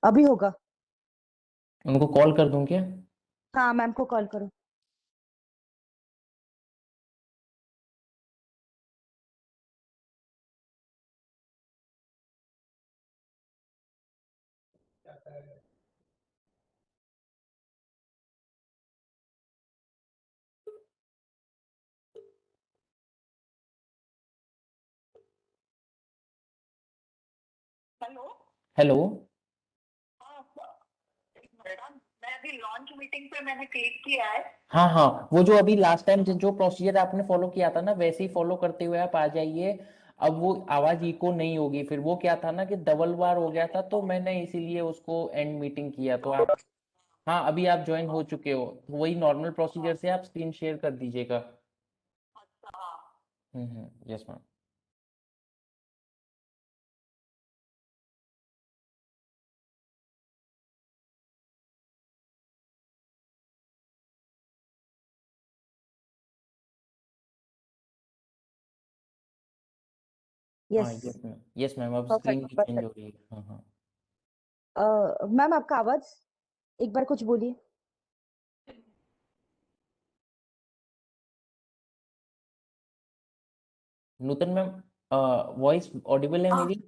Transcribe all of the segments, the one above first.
अभी होगा। उनको कॉल कर दूं क्या? हाँ, मैम को कॉल करो। हेलो। हेलो। हाँ, मैडम, मैं अभी लॉन्च मीटिंग पे मैंने क्लिक किया है। हाँ हाँ, वो जो अभी लास्ट टाइम जो प्रोसीजर आपने फॉलो किया था ना, वैसे ही फॉलो करते हुए आप आ जाइए। अब वो आवाज इको नहीं होगी। फिर वो क्या था ना कि डबल बार हो गया था, तो मैंने इसीलिए उसको एंड मीटिंग किया। तो आप, हाँ, अभी आप ज्वाइन हो चुके हो, तो वही नॉर्मल प्रोसीजर से आप स्क्रीन शेयर कर दीजिएगा। अच्छा, हाँ। Yes ma'am. हाँ yes. Yes ma'am, yes ma'am, अब स्क्रीन परफेक्ट की चेंज हो परफेक्ट। रही है। हाँ हाँ। मैम आपका आवाज एक बार कुछ बोलिए। नूतन मैम, वॉइस ऑडिबल है मेरी?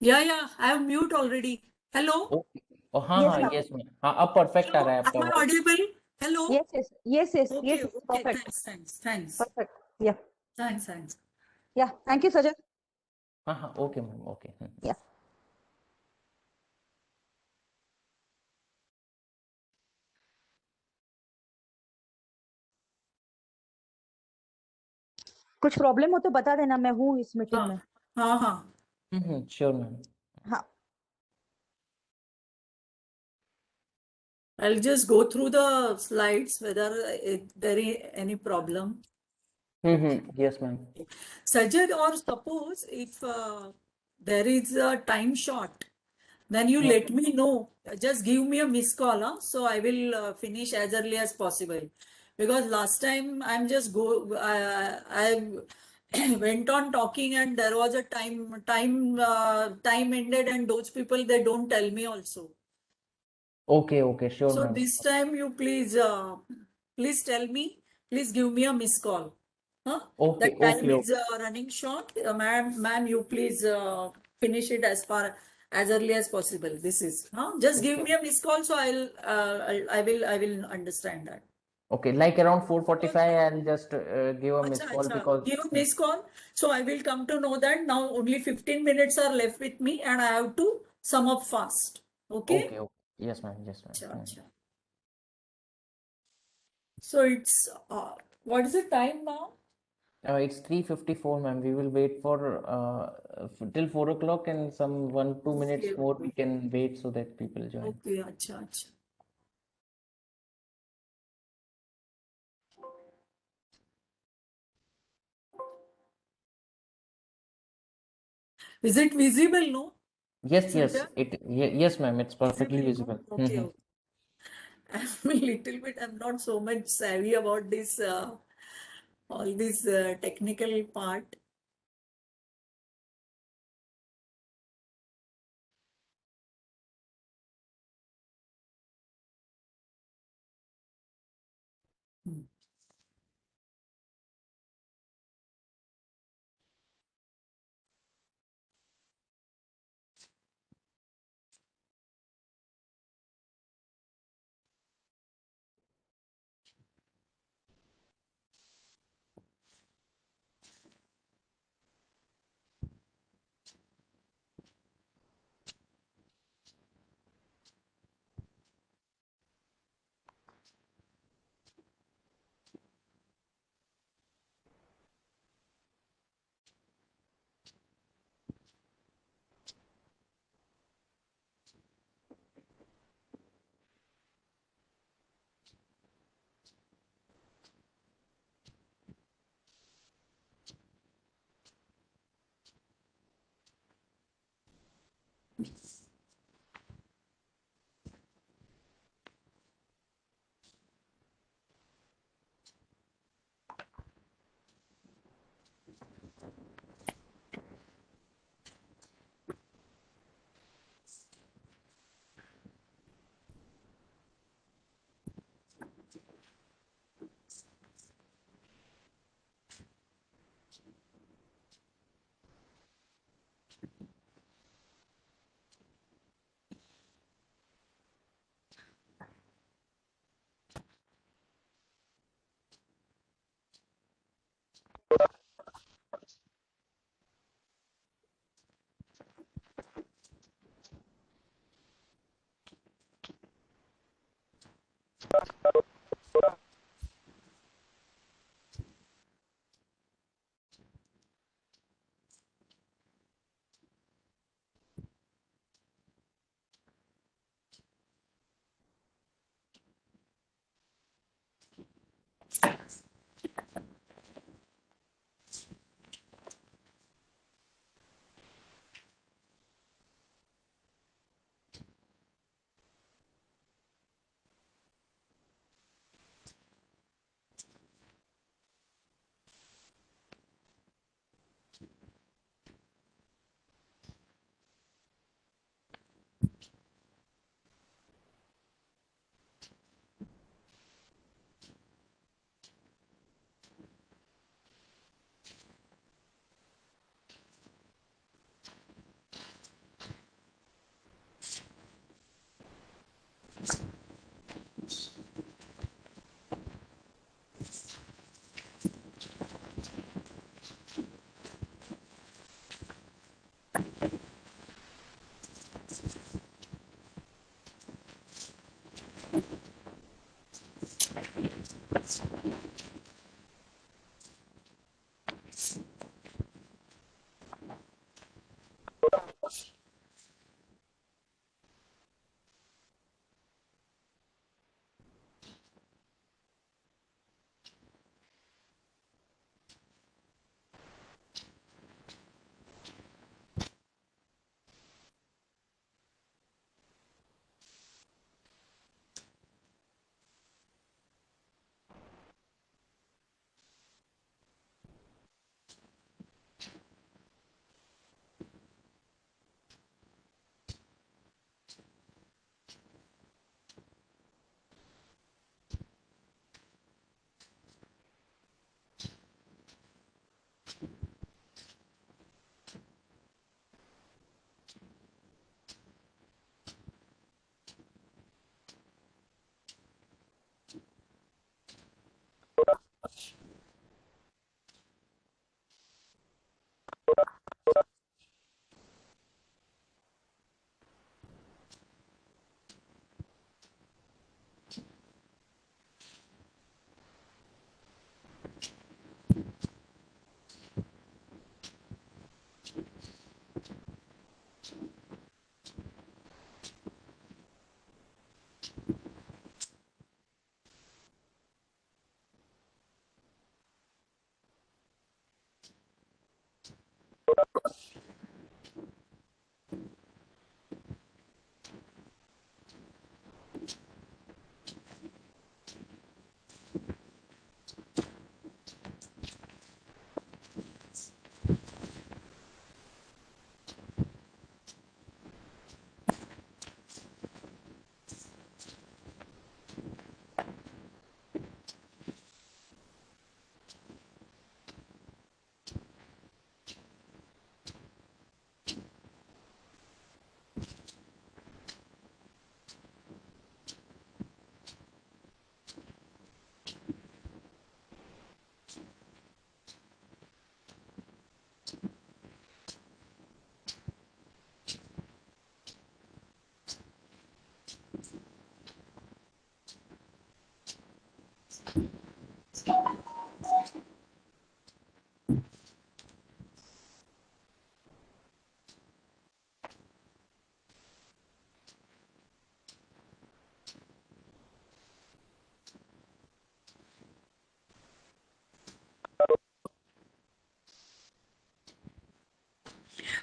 Yeah, I have mute already. Hello, okay. हाँ यस हाँ, मैम। यस मैम, हाँ, अब परफेक्ट आ hello. रहा है आपका Am I voice. audible? Hello. Yes yes yes yes Okay, yes okay. Perfect Thanks. Perfect. या Thanks. या थैंक यू सजल। हाँ हाँ, ओके मैम, ओके। या कुछ प्रॉब्लम हो तो बता देना, मैं हूँ इस मीटिंग में। हाँ. Sure ma'am. हाँ। I'll just go through the slides whether there is any problem. Yes ma'am. Sajad, or suppose if there is a time short, then you let me know. Just give me a missed call, huh? So I will finish as early as possible. Because last time I went on talking and there was a time ended, and those people, they don't tell me also. Okay sure So ma'am. this time you please tell me, please give me a missed call. Huh? Okay That time okay. is running short. Ma'am, you please finish it as early as possible. This is, huh? Just give me a missed call, so I will understand that. Okay, like around 4:45 I will just give a miss call Acha. Because. Give a missed call. So I will come to know that now only 15 minutes are left with me and I have to sum up fast. Okay? Okay okay, yes ma'am, yes ma'am. Acha. So it's, what is the time now? It's 3:54 ma'am, we will wait for till 4 o'clock, and some 1-2 minutes more we can wait so that people join. Okay, acha. Is it visible, no? Yes, Sajad? yes ma'am, it's perfectly Visible, no? visible. Okay. I'm a little bit, I'm not so much savvy about this, all this technical part. Hmm.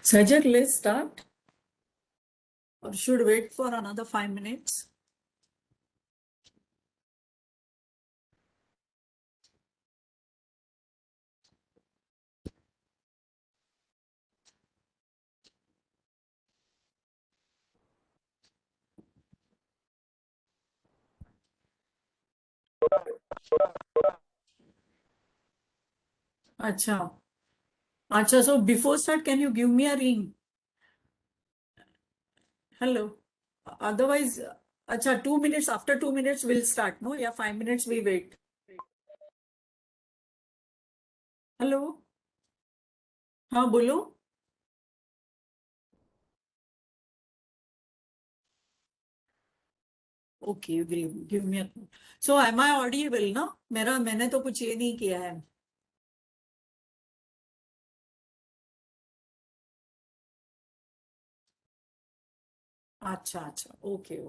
Sajak, let's start. Or should wait for another 5 minutes? Acha. Acha, so before start, can you give me a ring? Hello. Otherwise, acha, 2 minutes, after 2 minutes, we'll start. No, yeah, 5 minutes we wait. Hello. हाँ बोलो. Okay, you give me a call. So am I audible ना? मैंने तो कुछ ये नहीं किया है. अच्छा, okay.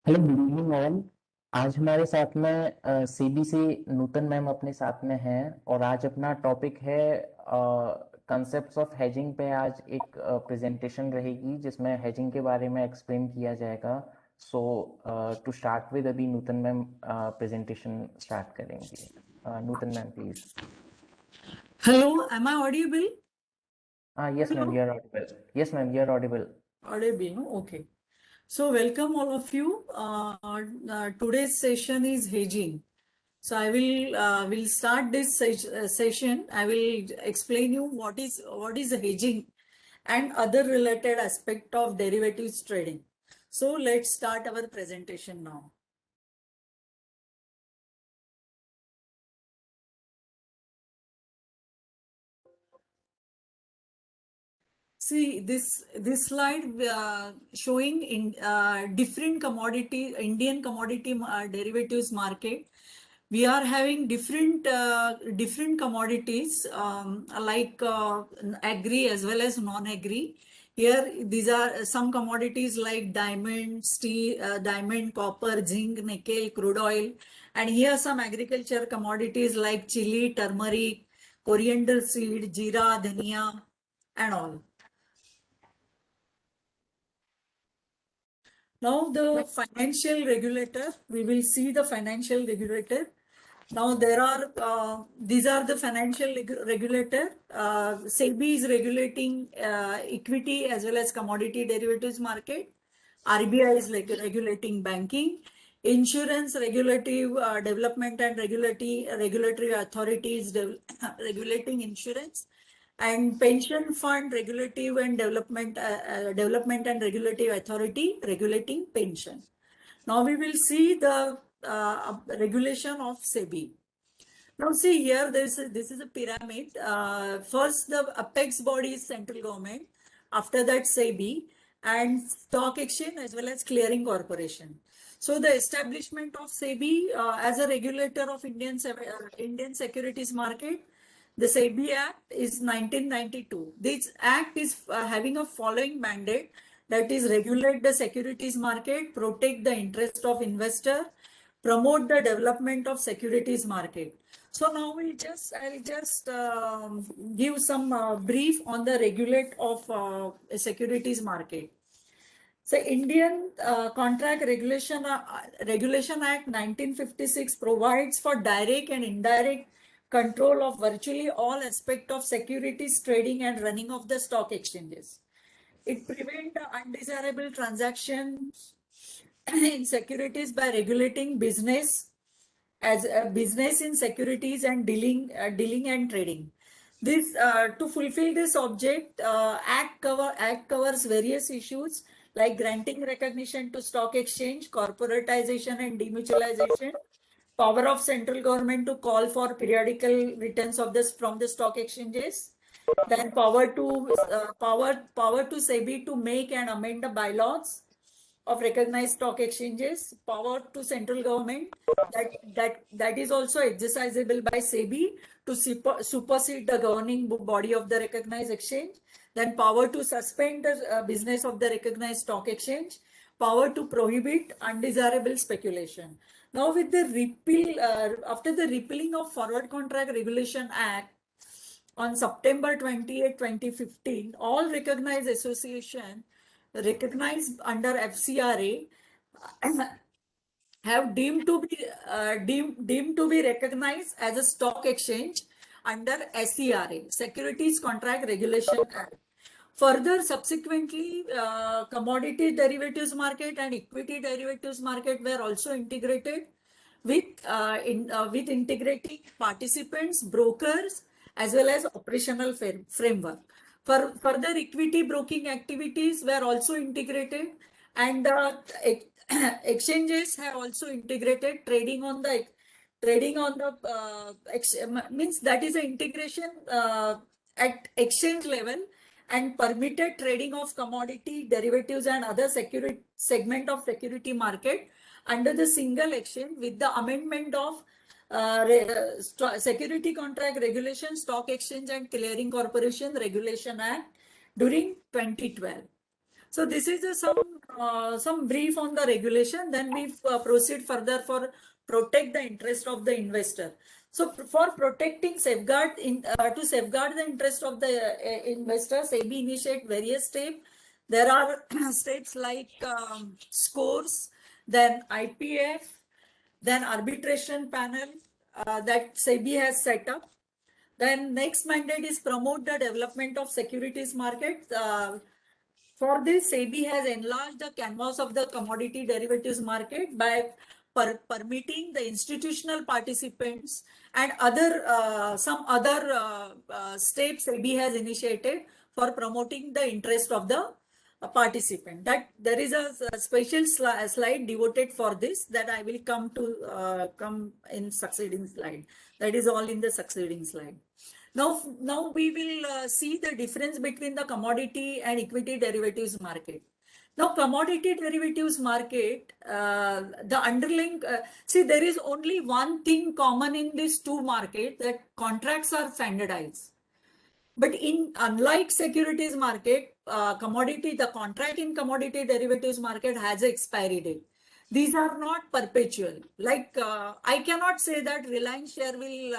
Hello, good evening all. आज हमारे साथ में सेबी से नूतन मैम अपने साथ में हैं और आज अपना टॉपिक है कंसेप्ट्स ऑफ हेजिंग पे। आज एक प्रेजेंटेशन रहेगी जिसमें हेजिंग के बारे में एक्सप्लेन किया जाएगा। सो टू स्टार्ट विद, अभी नूतन मैम प्रेजेंटेशन स्टार्ट करेंगे। Nutan ma'am please. Hello, am I audible? Yes ma'am, Hello? You are audible. Yes ma'am, you are audible. Audible, no? Okay. So welcome all of you. Today's session is hedging. So I will start this session. I will explain you what is hedging and other related aspect of derivatives trading. So let's start our presentation now. See this slide showing in different commodity Indian commodity derivatives market. We are having different commodities like agri as well as non-agri. Here these are some commodities like diamond, steel, diamond, copper, zinc, nickel, crude oil, and here some agriculture commodities like chili, turmeric, coriander seed, jeera, dhania, and all. Now the financial regulator, we will see the financial regulator. Now there are, these are the financial regulator. SEBI is regulating equity as well as commodity derivatives market. RBI is regulating banking. Insurance regulative development and regulatory authorities regulating insurance. And pension fund regulative and development and regulative authority regulating pension. Now we will see the regulation of SEBI. Now see here, this is a pyramid. First, the apex body is central government. After that, SEBI and stock exchange as well as clearing corporation. So the establishment of SEBI as a regulator of Indian securities market, the SEBI Act is 1992. This act is having a following mandate, that is regulate the securities market, protect the interest of investor, promote the development of securities market. So now I'll just give some brief on the regulate of securities market. So Indian Contract Regulation Act 1956 provides for direct and indirect control of virtually all aspects of securities trading and running of the stock exchanges. It prevents undesirable transactions in securities by regulating business as a business in securities and dealing and trading. This to fulfill this object, Act covers various issues like granting recognition to stock exchange, corporatization and demutualization, power of central government to call for periodical returns of this from the stock exchanges, then power to SEBI to make and amend the bylaws of recognized stock exchanges, power to central government that is also exercisable by SEBI to supersede the governing body of the recognized exchange, then power to suspend the business of the recognized stock exchange, power to prohibit undesirable speculation. Now with the repeal, after the repealing of Forward Contract Regulation Act on September 28, 2015, all recognized association recognized under FCRA have deemed to be recognized as a stock exchange under SCRA, Securities Contract Regulation Act. Further, subsequently, commodity derivatives market and equity derivatives market were also integrated with integrating participants, brokers, as well as operational framework. Further, equity broking activities were also integrated, and exchanges have also integrated trading on the means that is an integration at exchange level, and permitted trading of commodity derivatives and other security segment of security market under the single exchange with the amendment of Security Contract Regulation, Stock Exchange and Clearing Corporation Regulation Act during 2012. So this is some brief on the regulation. Then we proceed further for protect the interest of the investor. So for protecting to safeguard the interest of the investors, SEBI initiate various steps. There are steps like scores, then IPF, then arbitration panel that SEBI has set up. Then next mandate is promote the development of securities market. For this, SEBI has enlarged the canvas of the commodity derivatives market by permitting the institutional participants and some other steps SEBI has initiated for promoting the interest of the participant. That there is a special slide devoted for this that I will come in succeeding slide. That is all in the succeeding slide. Now we will see the difference between the commodity and equity derivatives market. Now, commodity derivatives market, the underlying, see, there is only one thing common in these two markets, that contracts are standardized. But unlike securities market, the contract in commodity derivatives market has an expiry date. These are not perpetual. Like I cannot say that Reliance share will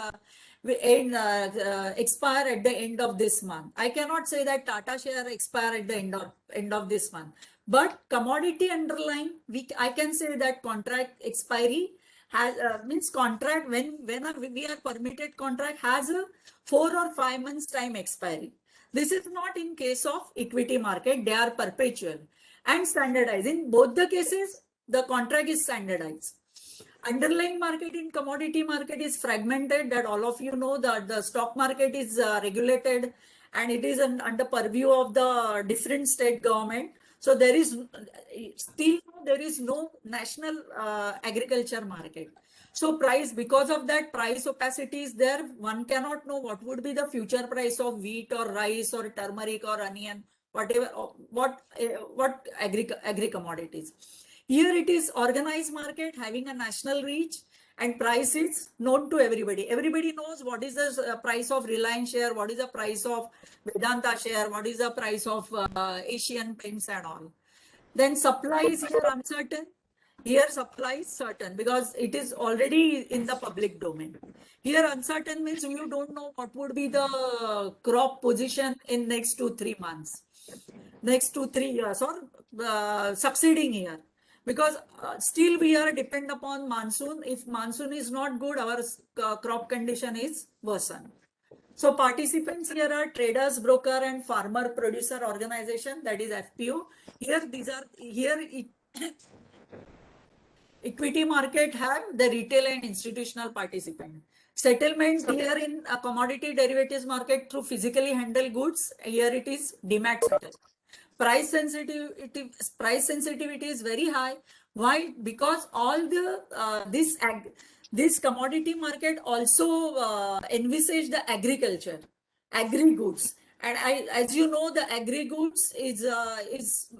expire at the end of this month. I cannot say that Tata share expire at the end of this month. But commodity underlying, I can say that contract expiry has means contract when we are permitted contract has a 4 or 5 months time expiry. This is not in case of equity market. They are perpetual and standardized. In both the cases, the contract is standardized. Underlying market in commodity market is fragmented, that all of you know that the stock market is regulated and it is under purview of the different state government. So there is still there is no national agriculture market. So price, because of that price opacity is there, one cannot know what would be the future price of wheat or rice or turmeric or onion, whatever, what agri commodities. Here it is organized market having a national reach and price is known to everybody. Everybody knows what is the price of Reliance share, what is the price of Vedanta share, what is the price of Asian Paints and all. Then supply is here uncertain. Here supply is certain because it is already in the public domain. Here uncertain means you don't know what would be the crop position in next 2-3 months, next 2-3 years or succeeding year. Because still we are depend upon monsoon. If monsoon is not good, our crop condition is worsen. So participants here are traders, broker and farmer producer organization, that is FPO. Here equity market have the retail and institutional participant. Settlements here in a commodity derivatives market through physically handled goods. Here it is demat settle. Price sensitivity is very high. Why? Because all the this commodity market also envisage the agriculture, agri goods, and as you know, the agri goods is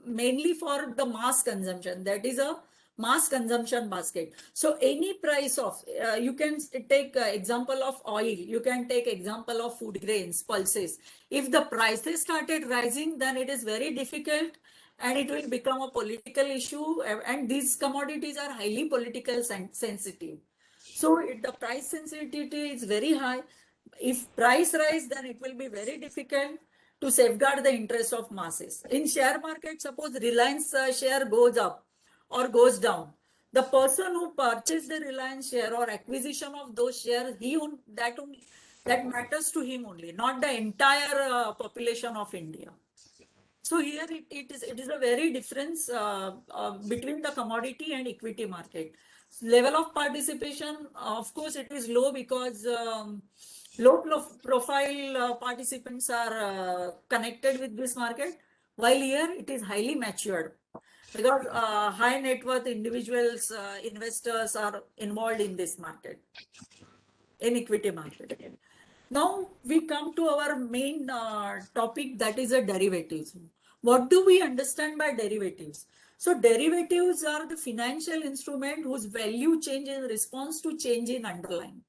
mainly for the mass consumption. That is a mass consumption basket. So any price of you can take example of oil, you can take example of food grains, pulses. If the prices started rising, then it is very difficult and it will become a political issue, and these commodities are highly political sensitive. So the price sensitivity is very high. If price rise, then it will be very difficult to safeguard the interest of masses. In share market, suppose Reliance share goes up or goes down, the person who purchased the Reliance share or acquisition of those shares, that matters to him only, not the entire population of India. So here it is a very difference between the commodity and equity market. Level of participation, of course, it is low because low profile participants are connected with this market, while here it is highly matured because high net worth individuals, investors are involved in this market, in equity market. Now we come to our main topic, that is a derivatives. What do we understand by derivatives? So derivatives are the financial instrument whose value change in response to change in underlying.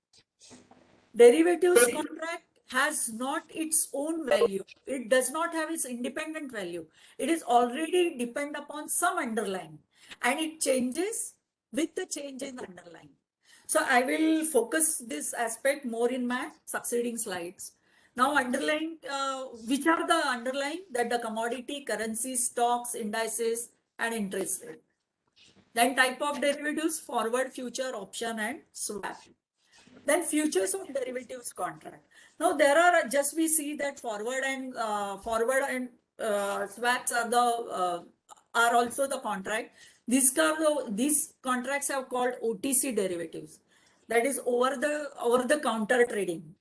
Derivatives contract has not its own value. It does not have its independent value. It is already depend upon some underlying and it changes with the change in underlying. So I will focus this aspect more in my succeeding slides. Now underlying, which are the underlying? That the commodity, currency, stocks, indices and interest rate. Then type of derivatives, forward, future, option and swap. Then futures of derivatives contract. Now there are just we see that forward and swaps are also the contract. These contracts are called OTC derivatives. That is over the counter trading.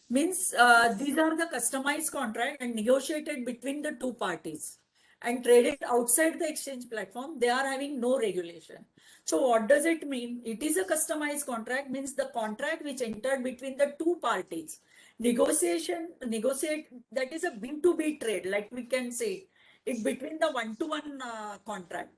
Means these are the customized contract and negotiated between the two parties and traded outside the exchange platform. They are having no regulation. So what does it mean? It is a customized contract, means the contract which entered between the two parties. Negotiate, that is a B2B trade, like we can say it between the one-to-one contract.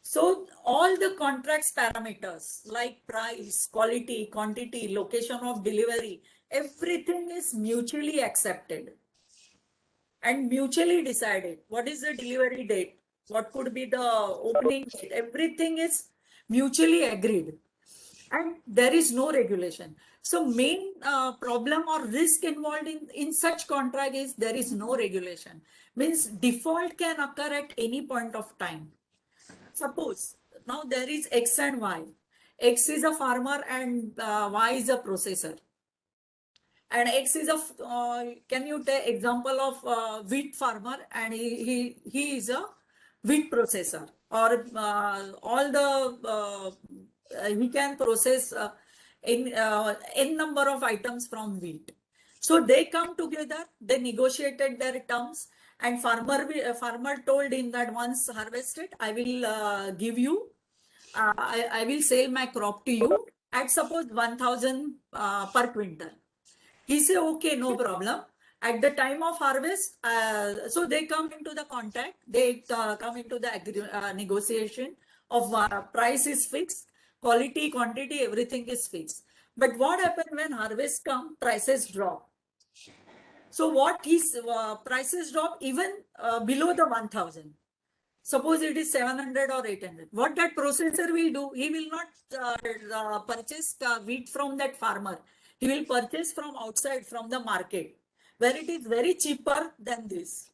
So all the contracts parameters like price, quality, quantity, location of delivery, everything is mutually accepted and mutually decided. What is the delivery date? What could be the opening date? Everything is mutually agreed. and there is no regulation. So main problem or risk involved in such contract is there is no regulation. Means default can occur at any point of time. Suppose now there is X and Y. X is a farmer and Y is a processor. And X is a, can you take example of wheat farmer and he is a wheat processor, or all the, he can process in n number of items from wheat. So they come together, they negotiated their terms, and farmer told him that once harvested, I will give you, I will sell my crop to you at suppose 1000 per quintal. He say, okay, no problem. At the time of harvest, so they come into the contact, they come into the negotiation of price is fixed, quality, quantity, everything is fixed. But what happened when harvest come, prices drop. So what is prices drop even below the 1000. Suppose it is 700 or 800. What that processor will do, he will not purchase wheat from that farmer. He will purchase from outside, from the market, where it is very cheaper than this.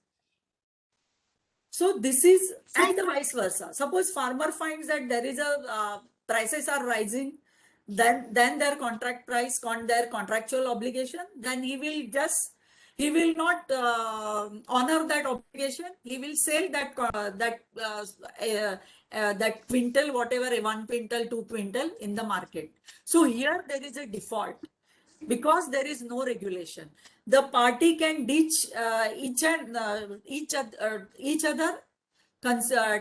So this is, and the vice versa. Suppose farmer finds that there is a, prices are rising, then their contract price, their contractual obligation, then he will not honor that obligation. He will sell that quintal, whatever, 1 quintal, 2 quintal in the market. So here there is a default because there is no regulation. The party can ditch each other,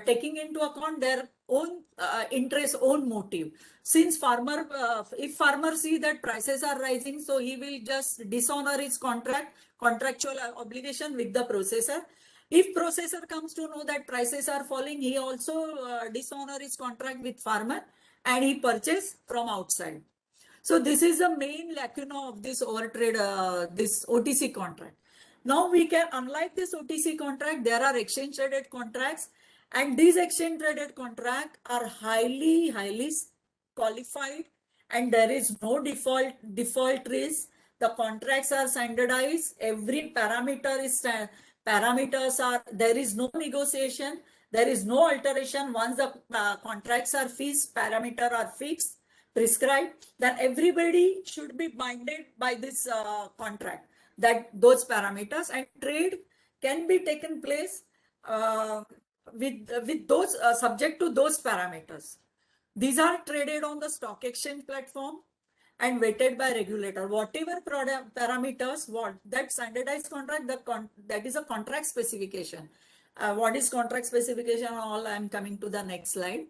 taking into account their own interest, own motive. Since if farmer see that prices are rising, so he will just dishonor his contractual obligation with the processor. If processor comes to know that prices are falling, he also dishonor his contract with farmer and he purchase from outside. So this is the main lacuna of this overtrade, this OTC contract. Now we can, unlike this OTC contract, there are exchange traded contracts, and these exchange traded contracts are highly qualified, and there is no default risk. The contracts are standardized. Every parameter is parameters are, there is no negotiation, there is no alteration. Once the contracts are fixed, parameter are fixed, prescribed, then everybody should be binded by this contract, that those parameters, and trade can be taken place with those subject to those parameters. These are traded on the stock exchange platform and weighted by regulator. Whatever parameters, what that standardized contract, that is a contract specification. What is contract specification? All I am coming to the next slide.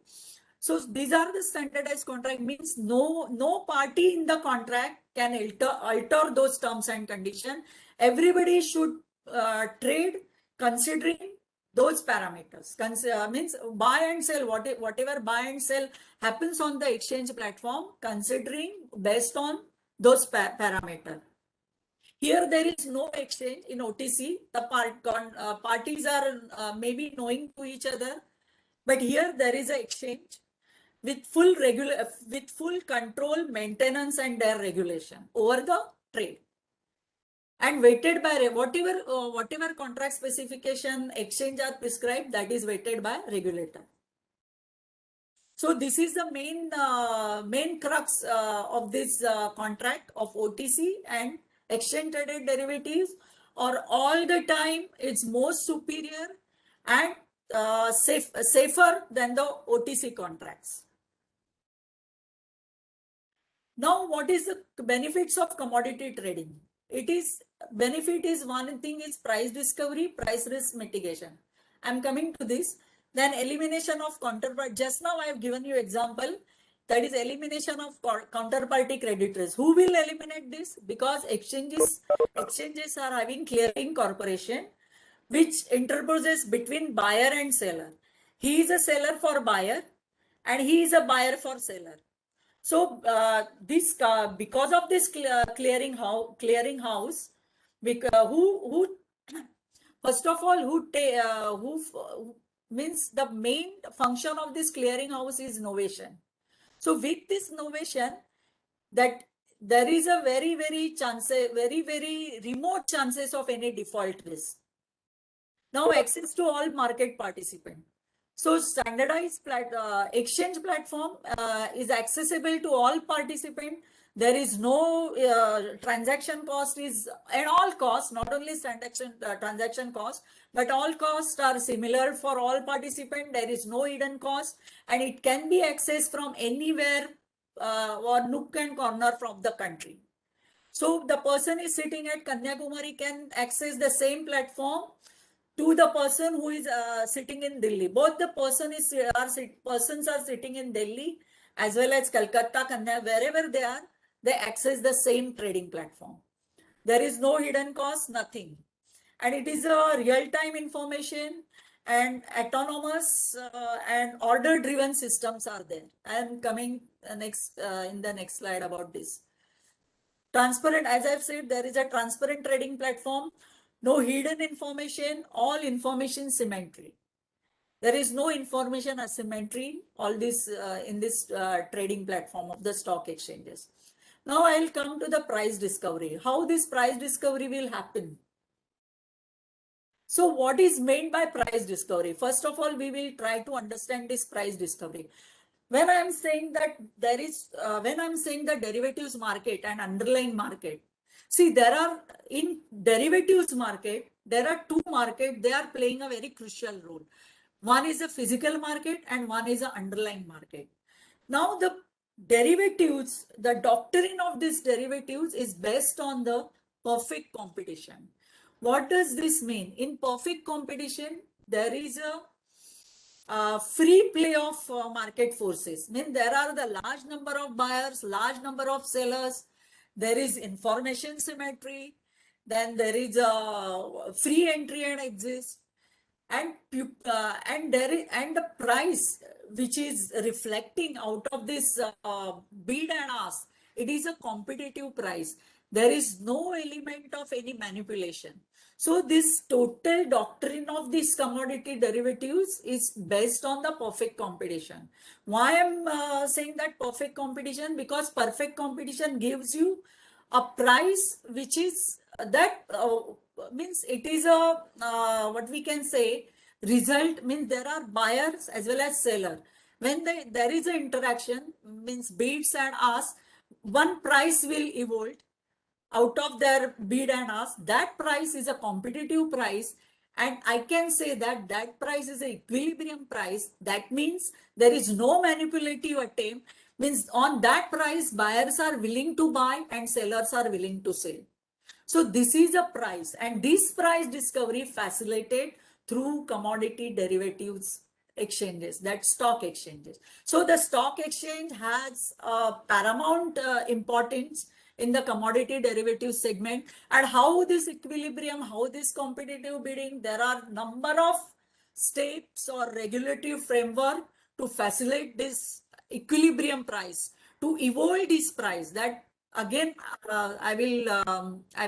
So these are the standardized contract, means no party in the contract can alter those terms and conditions. Everybody should trade considering those parameters. Means buy and sell, whatever buy and sell happens on the exchange platform, considering based on those parameters. Here there is no exchange in OTC. The parties are maybe knowing to each other, but here there is an exchange with full control, maintenance, and their regulation over the trade, and weighted by whatever contract specification exchange are prescribed, that is weighted by regulator. So this is the main crux of this contract of OTC and exchange traded derivatives, or all the time it's more superior and safer than the OTC contracts. Now, what is the benefits of commodity trading? Benefit is, one thing is price discovery, price risk mitigation. I'm coming to this. Then elimination of counterparty. Just now I have given you example, that is elimination of counterparty credit risk. Who will eliminate this? Because exchanges are having clearing corporation, which interposes between buyer and seller. He is a seller for buyer and he is a buyer for seller. So because of this clearing house, who first of all, who means the main function of this clearing house is innovation. So with this innovation, that there is a very remote chances of any default risk. Now access to all market participants. So standardized exchange platform is accessible to all participants. There is no transaction cost is, and all costs, not only transaction cost, but all costs are similar for all participants. There is no hidden cost, and it can be accessed from anywhere or nook and corner from the country. So the person is sitting at Kanyakumari can access the same platform to the person who is sitting in Delhi. Both the persons are sitting in Delhi as well as Calcutta, Kanya, wherever they access the same trading platform. There is no hidden cost, nothing. And it is a real-time information and autonomous and order-driven systems are there. I am coming next in the next slide about this. Transparent, as I've said, there is a transparent trading platform, no hidden information, all information symmetry. There is no information asymmetry, all this in this trading platform of the stock exchanges. Now I'll come to the price discovery. How this price discovery will happen? So what is meant by price discovery? First of all, we will try to understand this price discovery. When I'm saying that there is, when I'm saying the derivatives market and underlying market, see, there are in derivatives market, there are two markets, they are playing a very crucial role. One is a physical market and one is an underlying market. Now the derivatives, the doctrine of these derivatives is based on the perfect competition. What does this mean? In perfect competition, there is a free play of market forces. Mean there are the large number of buyers, large number of sellers. There is information symmetry. Then there is a free entry and exit, and the price which is reflecting out of this bid and ask. It is a competitive price. There is no element of any manipulation. So this total doctrine of these commodity derivatives is based on the perfect competition. Why I'm saying that perfect competition? Because perfect competition gives you a price which is that means it is a what we can say result, means there are buyers as well as seller. When there is an interaction, means bids and ask, one price will evolve out of their bid and ask. That price is a competitive price, and I can say that that price is an equilibrium price. That means there is no manipulative attempt. Means on that price buyers are willing to buy and sellers are willing to sell. So this is a price, and this price discovery facilitated through commodity derivatives exchanges, that stock exchanges. So the stock exchange has paramount importance in the commodity derivative segment. And how this equilibrium, how this competitive bidding, there are number of steps or regulatory framework to facilitate this equilibrium price, to evolve this price. That again, I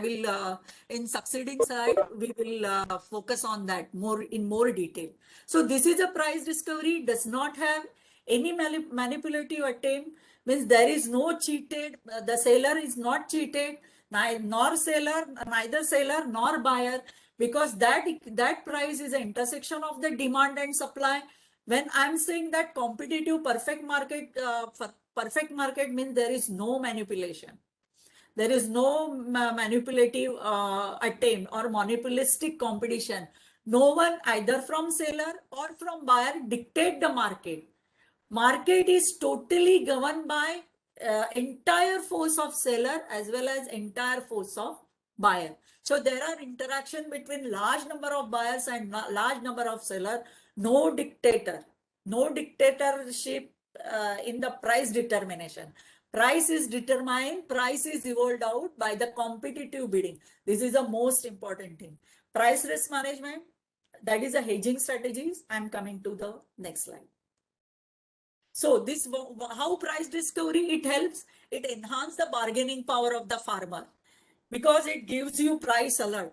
will in succeeding slide, we will focus on that more in more detail. So this is a price discovery, does not have any manipulative attempt, means there is no cheated, the seller is not cheated, neither seller nor buyer, because that price is an intersection of the demand and supply. When I'm saying that competitive perfect market means there is no manipulation. There is no manipulative attempt or monopolistic competition. No one either from seller or from buyer dictate the market. Market is totally governed by entire force of seller as well as entire force of buyer. So there are interaction between large number of buyers and large number of seller. No dictator, no dictatorship in the price determination. Price is determined, price is evolved out by the competitive bidding. This is the most important thing. Price risk management, that is a hedging strategies. I'm coming to the next slide. So this, how price discovery, it helps, it enhances the bargaining power of the farmer because it gives you price alert.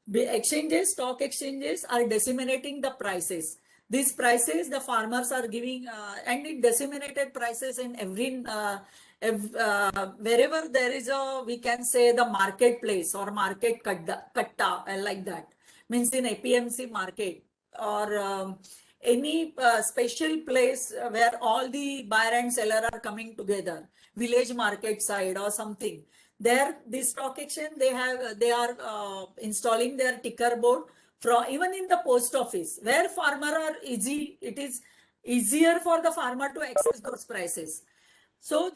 The exchanges, stock exchanges are disseminating the prices. these prices the farmers are giving, and it disseminated prices in every, wherever there is a, we can say the marketplace or market katta, like that. Means in APMC market or any special place where all the buyer and seller are coming together, village market side or something. There, this stock exchange, they are installing their ticker board from even in the post office, where farmer are easy. It is easier for the farmer to access those prices. So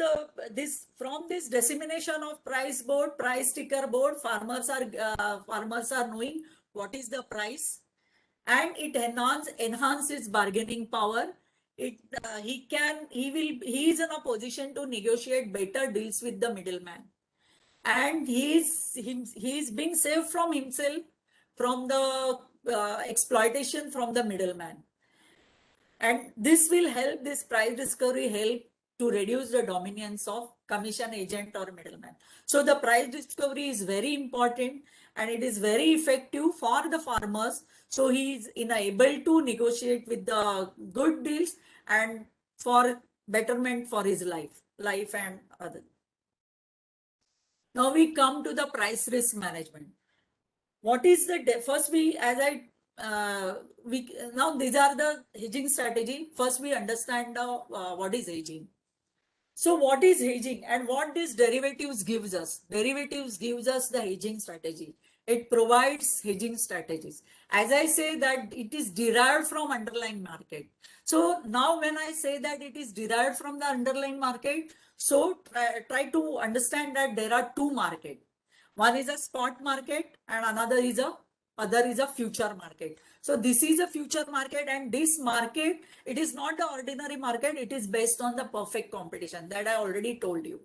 from this dissemination of price board, price ticker board, farmers are knowing what is the price, and it enhances bargaining power. He is in a position to negotiate better deals with the middleman, and he's being saved from himself, from the exploitation from the middleman. And this price discovery help to reduce the dominance of commission agent or middleman. So the price discovery is very important, and it is very effective for the farmers. So he is able to negotiate with the good deals and for betterment for his life and other. Now we come to the price risk management. What is the first we as I we now these are the hedging strategy. First we understand what is hedging. So what is hedging and what these derivatives gives us? Derivatives gives us the hedging strategy. It provides hedging strategies. As I say that it is derived from underlying market. So now when I say that it is derived from the underlying market, so try to understand that there are two markets. One is a spot market and other is a future market. So this is a future market, and this market, it is not the ordinary market. It is based on the perfect competition that I already told you.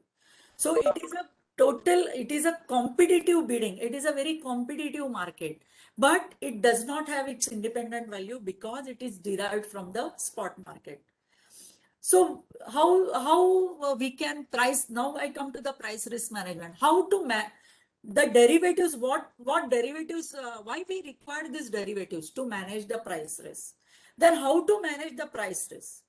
So it is a competitive bidding. It is a very competitive market, but it does not have its independent value because it is derived from the spot market. So how we can price? Now I come to the price risk management. How to the derivatives, what derivatives, why we require these derivatives to manage the price risk. Then how to manage the price risk?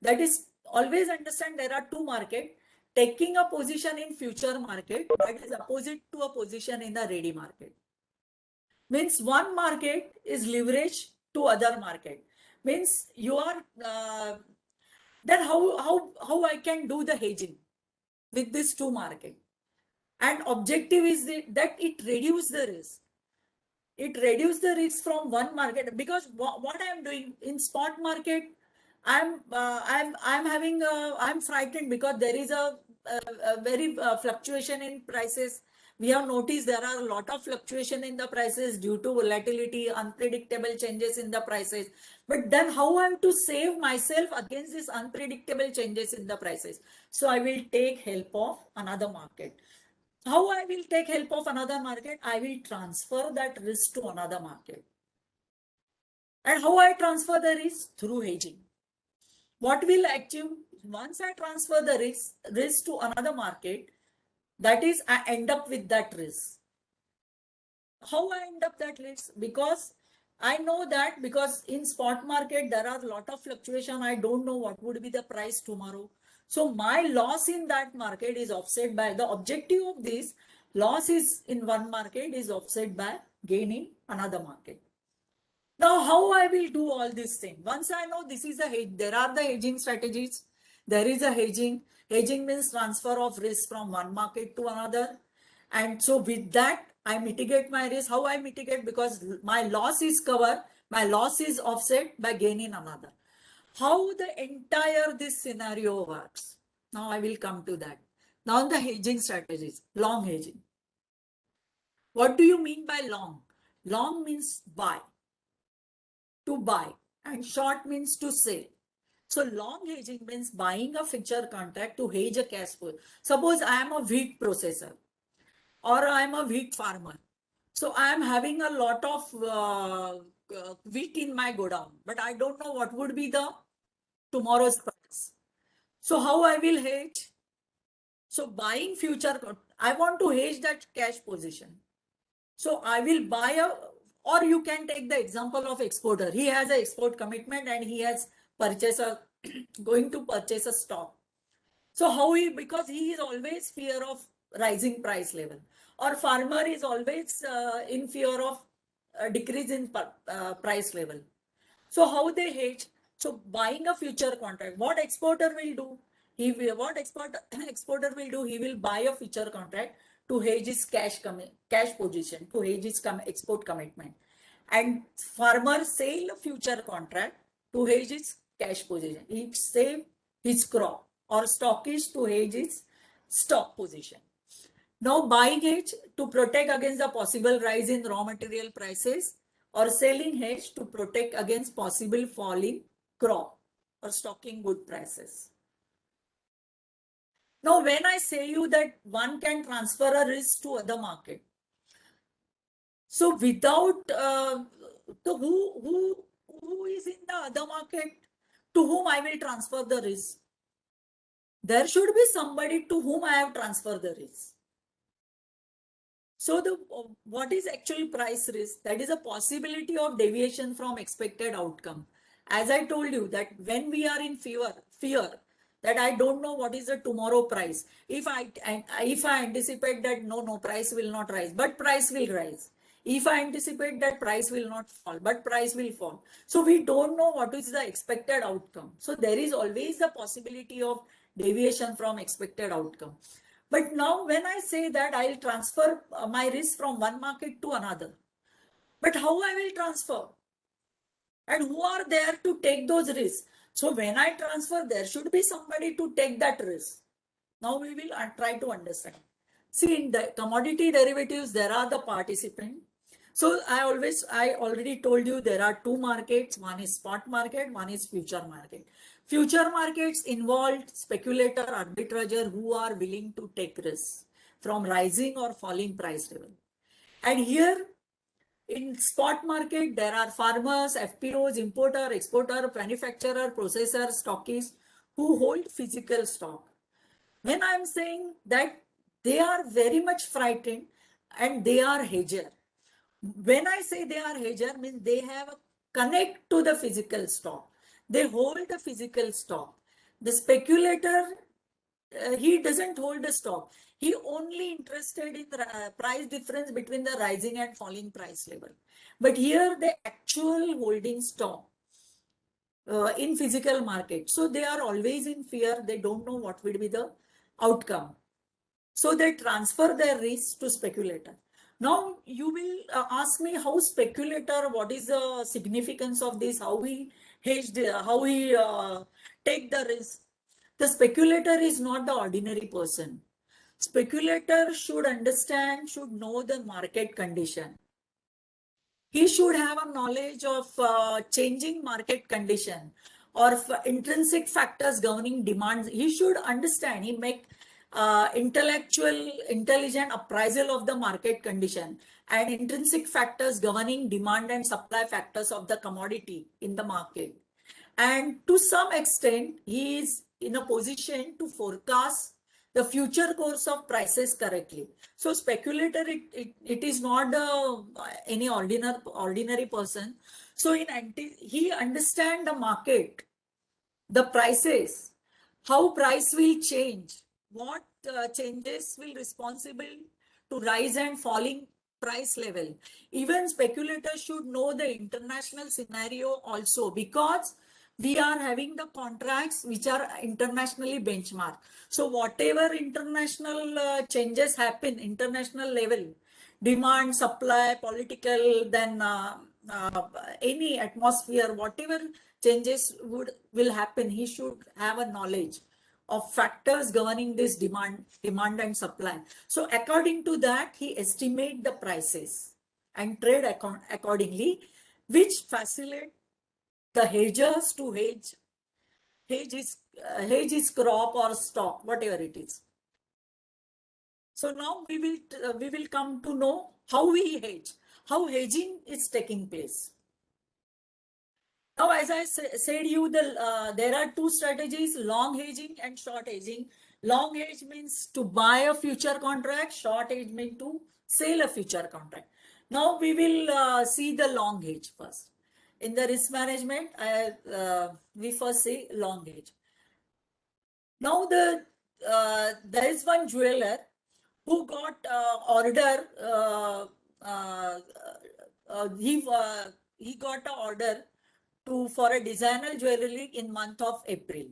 That is, always understand there are two markets. Taking a position in future market, that is opposite to a position in the ready market. Means one market is leverage to other market. Means you are, then how I can do the hedging with these two markets? And objective is that it reduces the risk. It reduces the risk from one market, because what I am doing in spot market, I'm frightened because there is a very fluctuation in prices. We have noticed there are a lot of fluctuation in the prices due to volatility, unpredictable changes in the prices. But then how I am to save myself against these unpredictable changes in the prices? So I will take help of another market. How I will take help of another market? I will transfer that risk to another market. And how I transfer the risk? Through hedging. What will achieve? Once I transfer the risk to another market, that is, I end up with that risk. How I end up that risk? Because I know that because in spot market, there are a lot of fluctuation. I don't know what would be the price tomorrow. So my loss in that market is offset by the objective of this loss is in one market is offset by gain in another market. Now, how I will do all these things? Once I know this is a hedge, there are the hedging strategies. There is a hedging. Hedging means transfer of risk from one market to another. And so with that, I mitigate my risk. How I mitigate? Because my loss is covered, my loss is offset by gain in another. How the entire this scenario works? Now I will come to that. Now the hedging strategies, long hedging. What do you mean by long? Long means buy, to buy, and short means to sell. So long hedging means buying a future contract to hedge a cash flow. Suppose I am a wheat processor or I am a wheat farmer. So I am having a lot of wheat in my godown, but I don't know what would be the tomorrow's price. So how I will hedge? So buying future, I want to hedge that cash position. So I will buy Or you can take the example of exporter. He has an export commitment and he has going to purchase a stock. So how because he is always fear of rising price level, or farmer is always in fear of decrease in price level. So how they hedge? So buying a future contract. What exporter will do? Exporter will do? He will buy a future contract to hedge his cash position, to hedge his export commitment, and farmer sell a future contract to hedge his cash position. He save his crop, or stockist to hedge his stock position. Now buying hedge to protect against the possible rise in raw material prices, or selling hedge to protect against possible falling crop or stocking good prices. Now when I say you that one can transfer a risk to other market, so without who is in the other market to whom I will transfer the risk? There should be somebody to whom I have transferred the risk. So what is actually price risk? That is a possibility of deviation from expected outcome. As I told you that when we are in fear that I don't know what is the tomorrow price. If I anticipate that no price will not rise, but price will rise. If I anticipate that price will not fall, but price will fall. So we don't know what is the expected outcome. So there is always the possibility of deviation from expected outcome. But now when I say that I'll transfer my risk from one market to another, but how I will transfer? And who are there to take those risks? So when I transfer, there should be somebody to take that risk. Now we will try to understand. See, in the commodity derivatives, there are the participants. So I already told you there are two markets. One is spot market, one is future market. Future markets involve speculator, arbitrager who are willing to take risks from rising or falling price level. And here in spot market, there are farmers, FPOs, importer, exporter, manufacturer, processor, stockists who hold physical stock. When I'm saying that they are very much frightened and they are hedger. When I say they are hedger, means they have a connect to the physical stock. They hold the physical stock. The speculator, he doesn't hold the stock. He only interested in the price difference between the rising and falling price level. But here the actual holding stock in physical market. So they are always in fear. They don't know what will be the outcome. So they transfer their risk to speculator. Now you will ask me how speculator, what is the significance of this, how he hedged, how he take the risk. The speculator is not the ordinary person. Speculator should understand, should know the market condition. He should have a knowledge of changing market condition or intrinsic factors governing demand. He should understand, he make intelligent appraisal of the market condition and intrinsic factors governing demand and supply factors of the commodity in the market. And to some extent, he is in a position to forecast the future course of prices correctly. So speculator, it is not any ordinary person. So he understand the market, the prices, how price will change, what changes will responsible to rise and falling price level. Even speculators should know the international scenario also, because we are having the contracts which are internationally benchmarked. So whatever international changes happen, international level, demand, supply, political, then any atmosphere, whatever changes will happen, he should have a knowledge of factors governing this demand and supply. So according to that, he estimate the prices and trade accordingly, which facilitate the hedgers to hedge his crop or stock, whatever it is. So now we will come to know how we hedge, how hedging is taking place. Now, as I said you, there are two strategies: long hedging and short hedging. Long hedge means to buy a future contract. Short hedge means to sell a future contract. Now we will see the long hedge first. In the risk management, we first see long hedge. Now there is one jeweler who got order. Uh, he got an order for a designer jewelry in month of April,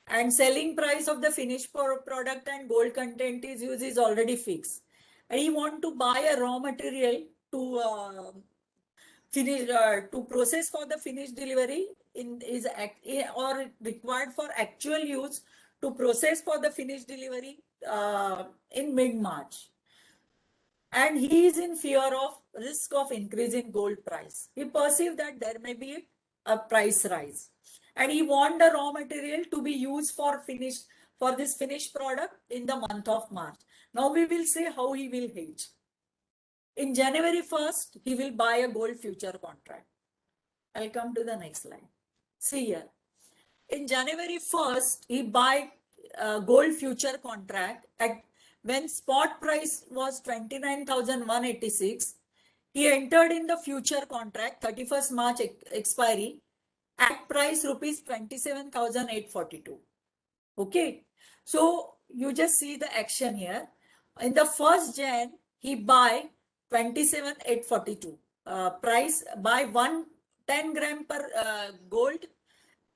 and selling price of the finished product and gold content is used is already fixed, and he want to buy a raw material to finish to process for the finished delivery or required for actual use to process for the finished delivery in mid-March, and he is in fear of risk of increase in gold price. He perceived that there may be a price rise, and he want the raw material to be used for this finished product in the month of March. Now we will see how he will hedge. In January 1st, he will buy a gold future contract. I'll come to the next slide. See here. In January 1st, he buy a gold future contract at when spot price was 29,186. He entered in the future contract 31st March expiry at price rupees 27,842. Okay. So you just see the action here. In the first Jan, he buy 27,842. Price buy 10 gram per gold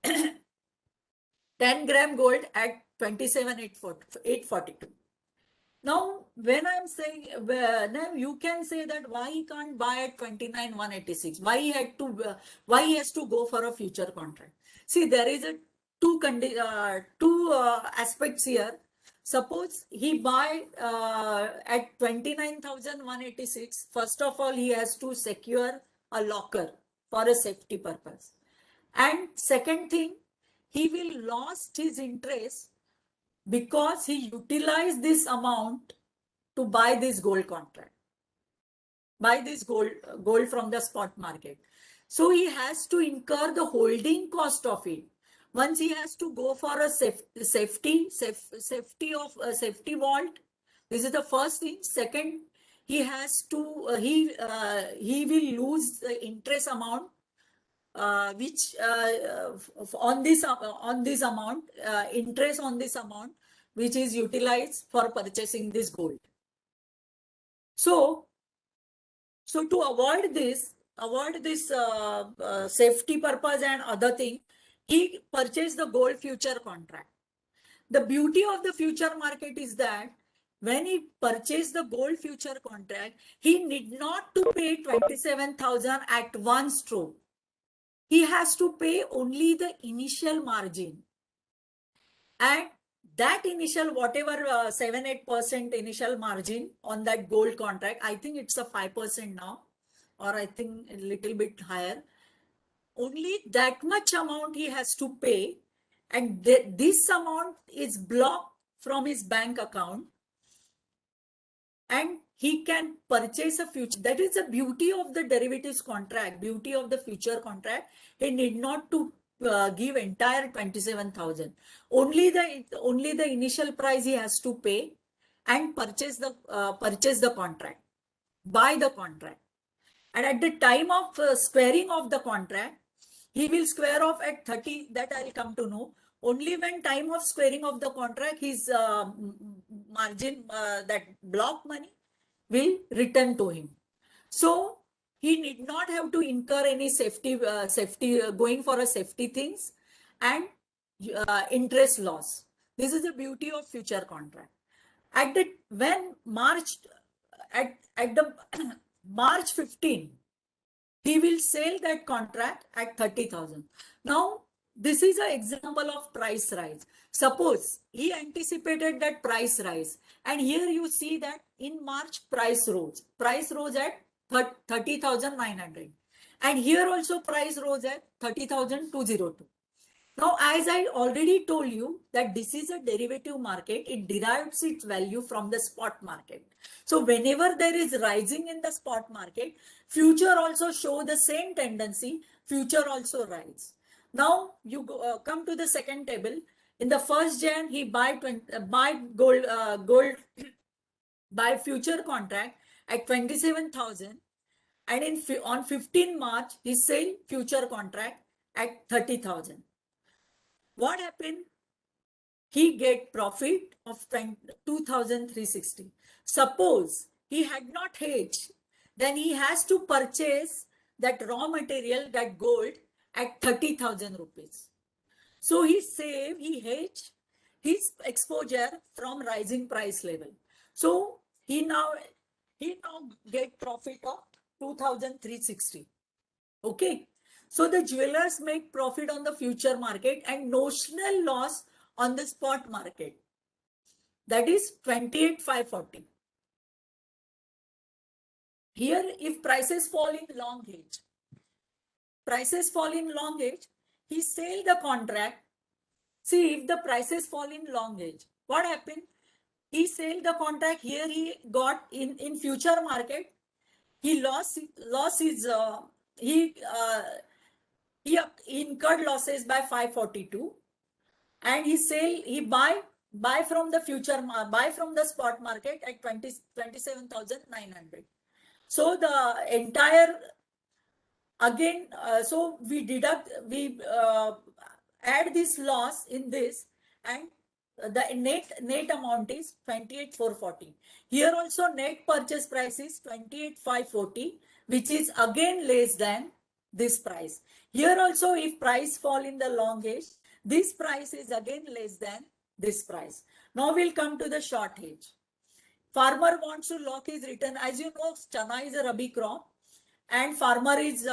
10 gram gold at 27,842. Now, when I'm saying, now you can say that why he can't buy at 29,186? Why he has to go for a future contract? See, there is a two aspects here. Suppose he buy at 29,186. First of all, he has to secure a locker for a safety purpose. And second thing, he will lost his interest because he utilized this amount to buy this gold contract, buy this gold from the spot market. So he has to incur the holding cost of it. Once he has to go for a safety vault. This is the first thing. Second, he has to he will lose the interest amount which on this amount interest on this amount which is utilized for purchasing this gold. So to avoid this safety purpose and other thing, he purchased the gold future contract. The beauty of the future market is that when he purchased the gold future contract, he need not to pay 27,000 at one stroke. He has to pay only the initial margin, and that initial whatever 7-8% initial margin on that gold contract, I think it's a 5% now, or I think a little bit higher. Only that much amount he has to pay, and this amount is blocked from his bank account, and he can purchase a future. That is the beauty of the derivatives contract, beauty of the future contract. He need not to give entire 27,000. Only the initial price he has to pay and purchase the contract, buy the contract. And at the time of squaring of the contract, he will square off at 30. That I will come to know. Only when time of squaring of the contract, his margin, that block money will return to him. So he need not have to incur any safety going for a safety things and interest loss. This is the beauty of future contract. At the when March at the March 15, he will sell that contract at 30,000. Now, this is an example of price rise. Suppose he anticipated that price rise, and here you see that in March price rose at 30,900, and here also price rose at 30,202. Now, as I already told you that this is a derivative market, it derives its value from the spot market. So whenever there is rising in the spot market, future also show the same tendency, future also rise. Now you come to the second table. In the first Jan, he buy gold by future contract at 27,000, and on 15 March he sell future contract at 30,000. What happened? He get profit of 2,360. Suppose he had not hedged, then he has to purchase that raw material, that gold, at 30,000 rupees. So he hedged his exposure from rising price level. So he now get profit of 2,360. Okay. So the jewelers make profit on the future market and notional loss on the spot market. That is 28,540. Here, if prices fall in long hedge, he sell the contract. See, if the prices fall in long hedge, what happened? He sell the contract. Here he got in future market. He he incurred losses by 542, and he buy from the spot market at 27,900. So the entire, again, so we add this loss in this, and the net amount is 28,440. Here also net purchase price is 28,540, which is again less than this price. Here also, if price fall in the long hedge, this price is again less than this price. Now we'll come to the short hedge. Farmer wants to lock his return. As you know, chana is a rabi crop, and farmer is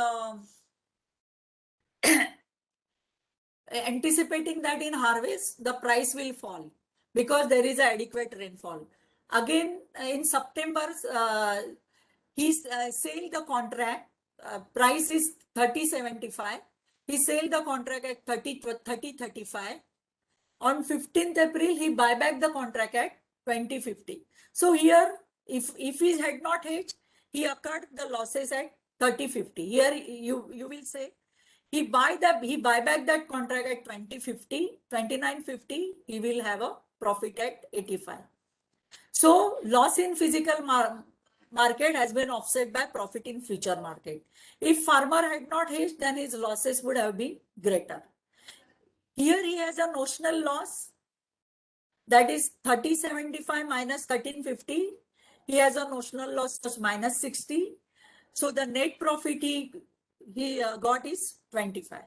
anticipating that in harvest the price will fall because there is adequate rainfall. Again, in September, he sell the contract. Price is 30.75. He sell the contract at 30.35. On 15th April, he buy back the contract at 20.50. So here, if he had not hedged, he occurred the losses at 30.50. Here you will say he buy back that contract at 20.50, 29.50. He will have a profit at 85. So loss in physical market has been offset by profit in future market. If farmer had not hedged, then his losses would have been greater. Here he has a notional loss, that is 30.75 minus 13.50. He has a notional loss of minus 60. So the net profit he got is 25.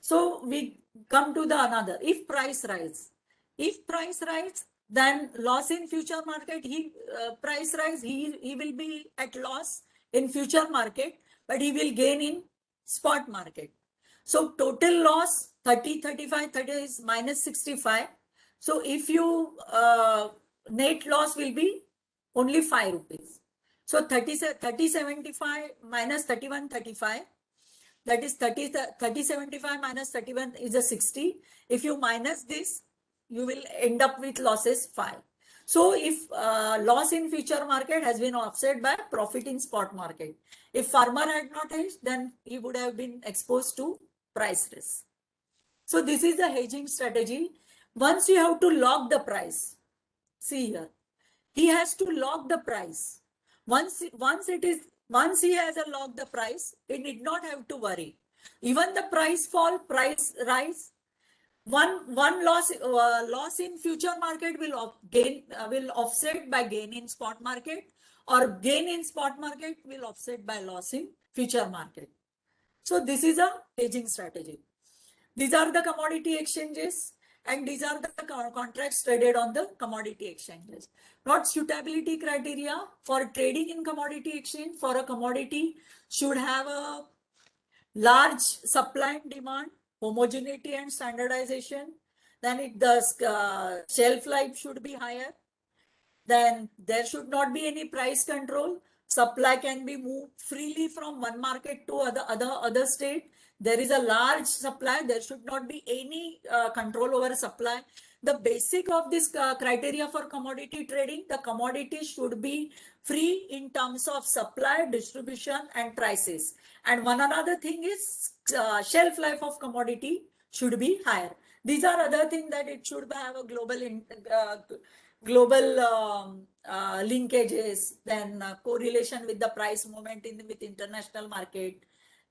So we come to the another. If price rise, then loss in future market. Price rise, he will be at loss in future market, but he will gain in spot market. So total loss 30 is minus 65. So if you net loss will be only 5 rupees. So 30.75 minus 31.35. That is 30.75 minus 31 is a 60. If you minus this, you will end up with losses 5. So if loss in future market has been offset by profit in spot market. If farmer had not hedged, then he would have been exposed to price risk. So this is the hedging strategy. Once you have to lock the price, see here, he has to lock the price. Once he has a lock the price, he did not have to worry. Even the price fall, price rise, one loss in future market will offset by gain in spot market, or gain in spot market will offset by loss in future market. So this is a hedging strategy. These are the commodity exchanges, and these are the contracts traded on the commodity exchanges. Not suitability criteria for trading in commodity exchange. For a commodity should have a large supply and demand, homogeneity and standardization. Then the shelf life should be higher. Then there should not be any price control. Supply can be moved freely from one market to other state. There is a large supply. There should not be any control over supply. The basic of this criteria for commodity trading, the commodity should be free in terms of supply, distribution, and prices. And one another thing is shelf life of commodity should be higher. These are other things that it should have a global global linkages, then correlation with the price movement with international market,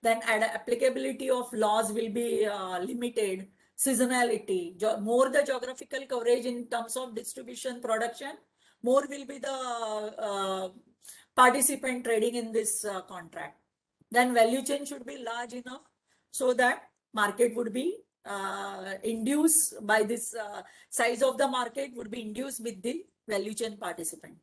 then applicability of laws will be limited, seasonality, more the geographical coverage in terms of distribution production, more will be the participant trading in this contract. Then value chain should be large enough so that market would be induced by this size of the market would be induced with the value chain participant.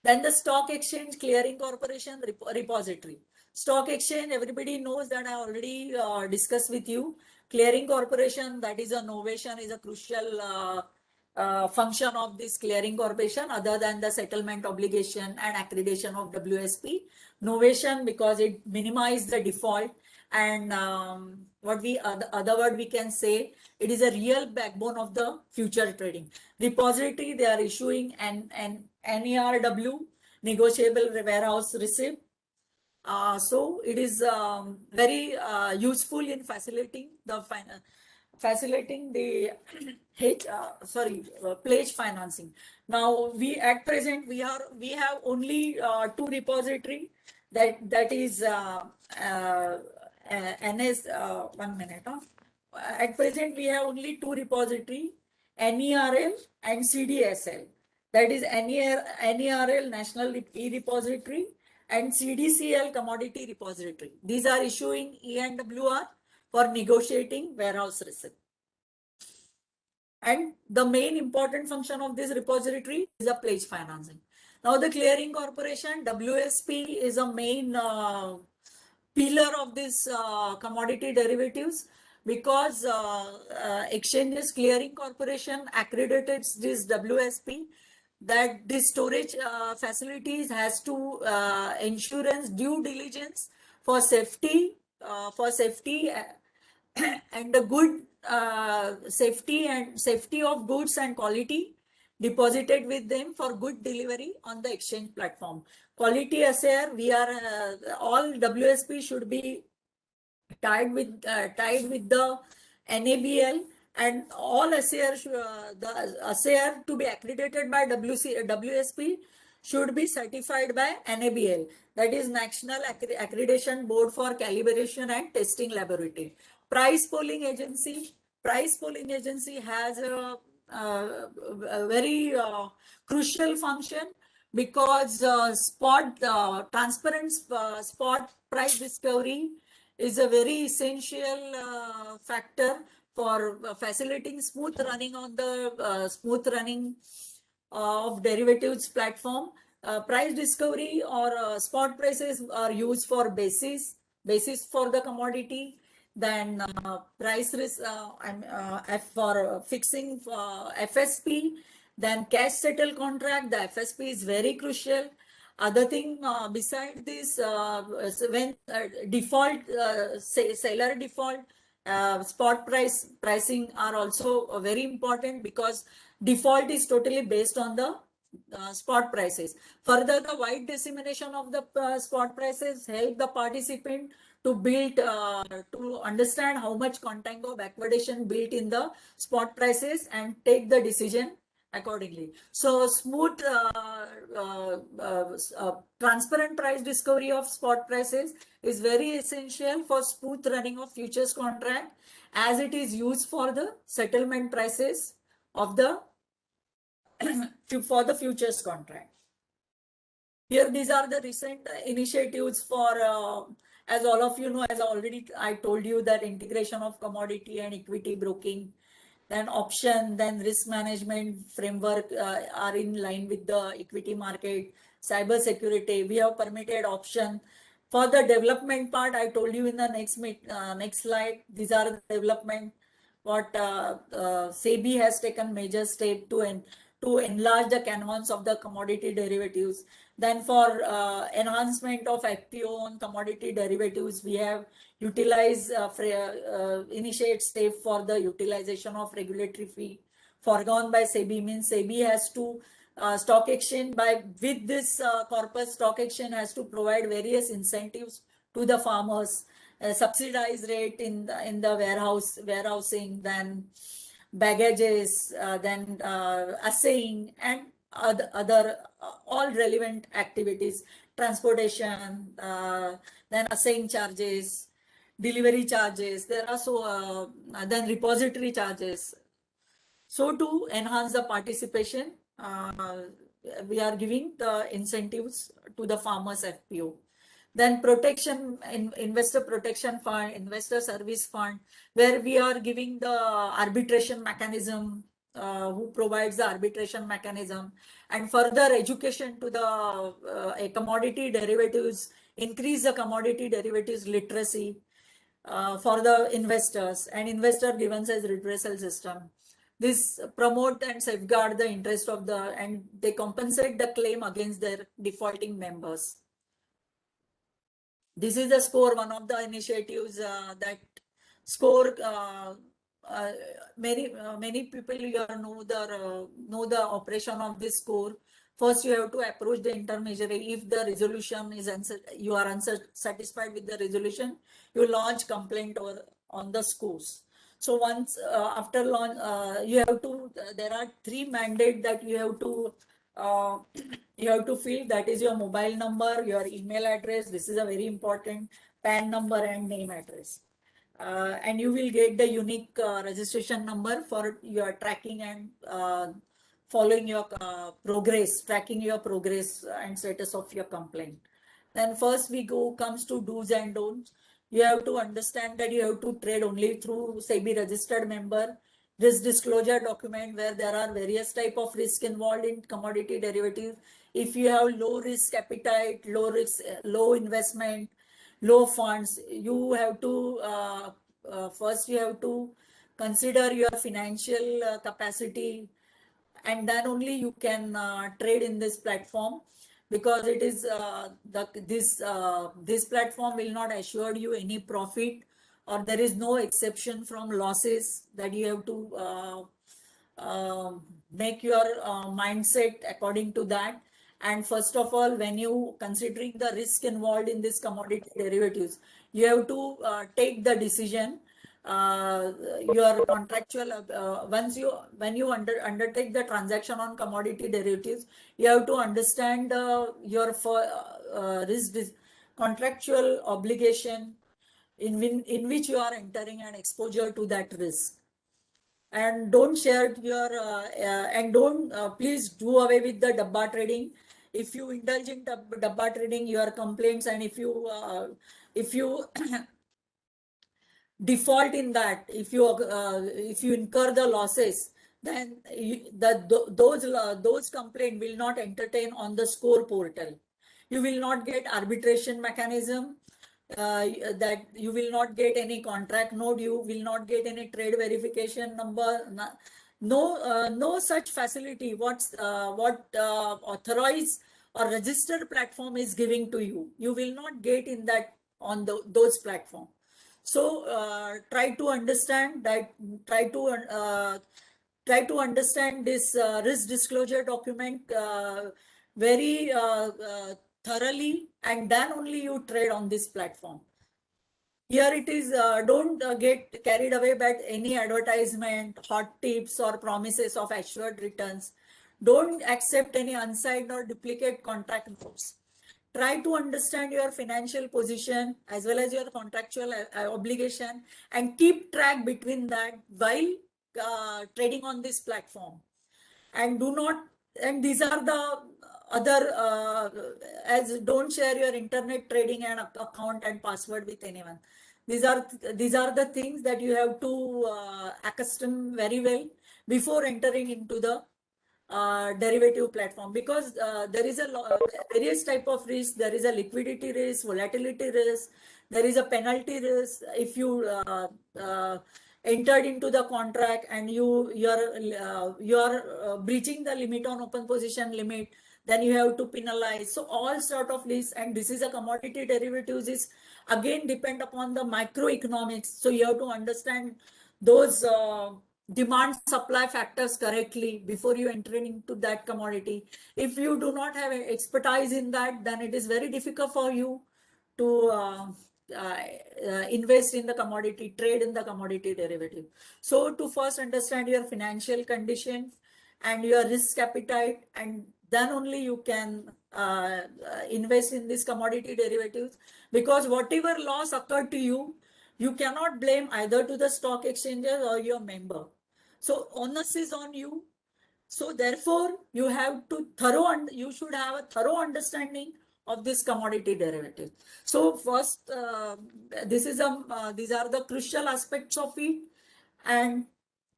Then the stock exchange clearing corporation repository. Stock exchange, everybody knows that I already discussed with you. Clearing corporation, that is a novation, is a crucial function of this clearing corporation other than the settlement obligation and accreditation of WSP. Novation because it minimizes the default, and what we other word we can say, it is a real backbone of the future trading. Repository, they are issuing an NERW, negotiable warehouse receipt. So it is very useful in facilitating the pledge financing. Now we at present we have only two repository, that is NS 1 minute. At present we have only two repository, NERL and CDSL. That is NERL National E-Repository and CDCL Commodity Repository. These are issuing ENWR for negotiating warehouse receipt. And the main important function of this repository is a pledge financing. Now the clearing corporation, WSP, is a main pillar of this commodity derivatives, because Exchanges Clearing Corporation accredited this WSP, that this storage facilities has to insurance due diligence for safety and the good safety of goods and quality deposited with them for good delivery on the exchange platform. Quality assure, we are all WSP should be tied with the NABL, and all assure the assure to be accredited by WSP should be certified by NABL, that is National Accreditation Board for Calibration and Testing Laboratory. Price polling agency has a very crucial function, because transparent spot price discovery is a very essential factor for facilitating smooth running on the of derivatives platform. Price discovery or spot prices are used for basis for the commodity. Then price risk for fixing FSP. Then cash settle contract, the FSP is very crucial. Other thing beside this, when default, seller default, spot pricing are also very important, because default is totally based on the spot prices. Further, the wide dissemination of the spot prices help the participant to build to understand how much contango backwardation built in the spot prices and take the decision accordingly. So smooth transparent price discovery of spot prices is very essential for smooth running of futures contract, as it is used for the settlement prices of the for the futures contract. Here, these are the recent initiatives for, as all of you know, as I told you, that integration of commodity and equity broking, then option, then risk management framework are in line with the equity market. Cyber security, we have permitted option. For the development part, I told you in the next slide, these are the development. What SEBI has taken major step to enlarge the canvas of the commodity derivatives. Then for enhancement of FPO on commodity derivatives, we have utilized initiate step for the utilization of regulatory fee foregone by SEBI. Means SEBI has to stock exchange with this corpus, stock exchange has to provide various incentives to the farmers, subsidized rate in the warehousing, then baggages, then assaying, and other all relevant activities, transportation, then assaying charges, delivery charges. There are then repository charges. So to enhance the participation, we are giving the incentives to the farmers FPO. Then investor protection fund, investor service fund, where we are giving the arbitration mechanism, who provides the arbitration mechanism, and further education to the commodity derivatives, increase the commodity derivatives literacy for the investors, and investor grievances redressal system. This promote and safeguard the interest of and they compensate the claim against their defaulting members. This is the score, one of the initiatives that score. Many people here know the operation of this score. First, you have to approach the intermediary. If the resolution is you are unsatisfied with the resolution, you launch complaint on the scores. So once after launch, you have to. There are 3 mandates that you have to. You have to fill, that is your mobile number, your email address. This is a very important PAN number and name address. And you will get the unique registration number for your tracking and following your progress, tracking your progress and status of your complaint. Then first comes to do's and don'ts. You have to understand that you have to trade only through SEBI registered member. Risk disclosure document, where there are various type of risk involved in commodity derivatives. If you have low risk appetite, low risk, low investment, low funds, you have to first you have to consider your financial capacity, and then only you can trade in this platform, because it is this platform will not assure you any profit, or there is no exception from losses, that you have to make your mindset according to that. And first of all, when you considering the risk involved in this commodity derivatives, you have to take the decision. Your contractual when you undertake the transaction on commodity derivatives, you have to understand your risk contractual obligation in which you are entering and exposure to that risk. And don't share your and don't please do away with the dabba trading. If you indulge in dabba trading, your complaints, and if you default in that, if you incur the losses, then those complaint will not entertain on the score portal. You will not get arbitration mechanism, that you will not get any contract note, you will not get any trade verification number. No such facility what authorized or registered platform is giving to you. You will not get in that on those platforms. So try to understand that. Try to understand this risk disclosure document very thoroughly, and then only you trade on this platform. Here it is, don't get carried away by any advertisement, hot tips, or promises of assured returns. Don't accept any unsigned or duplicate contract notes. Try to understand your financial position as well as your contractual obligation, and keep track between that while trading on this platform. And do not, and these are the other, as don't share your internet trading and account and password with anyone. These are the things that you have to accustom very well before entering into the derivative platform, because there is a various type of risk. There is a liquidity risk, volatility risk, there is a penalty risk. If you entered into the contract and you are breaching the limit on open position limit, then you have to penalize. So all sort of this, and this is a commodity derivatives, is again depend upon the microeconomics. So you have to understand those demand supply factors correctly before you enter into that commodity. If you do not have expertise in that, then it is very difficult for you to invest in the commodity, trade in the commodity derivative. So to first understand your financial condition and your risk appetite, and then only you can invest in these commodity derivatives, because whatever loss occurred to you, you cannot blame either to the stock exchanges or your member. So onus is on you. So therefore, you have to you should have a thorough understanding of this commodity derivative. So first, these are the crucial aspects of it, and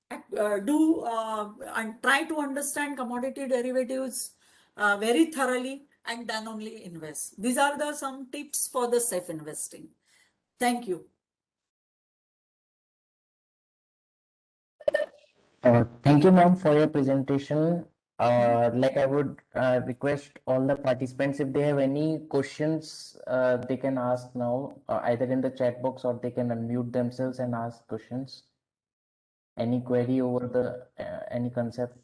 and try to understand commodity derivatives very thoroughly, and then only invest. These are the some tips for the safe investing. Thank you. Thank you, ma'am, for your presentation. Like I would request all the participants, if they have any questions, they can ask now, either in the chat box or they can unmute themselves and ask questions. Any query over the any concept?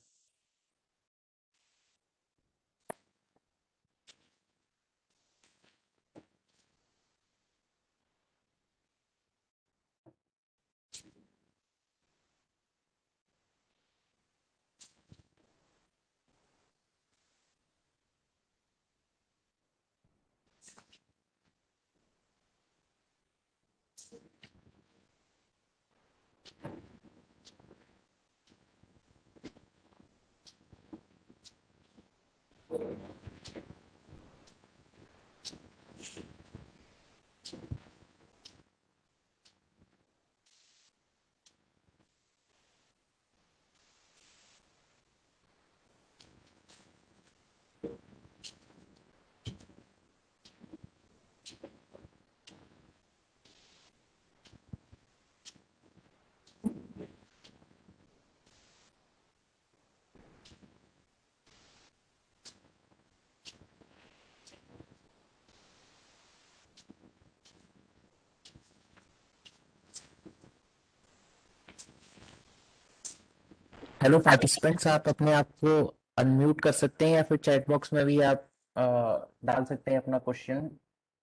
Hello participants, आप अपने आप को unmute कर सकते हैं या फिर chat box में भी आप डाल सकते हैं अपना क्वेश्चन,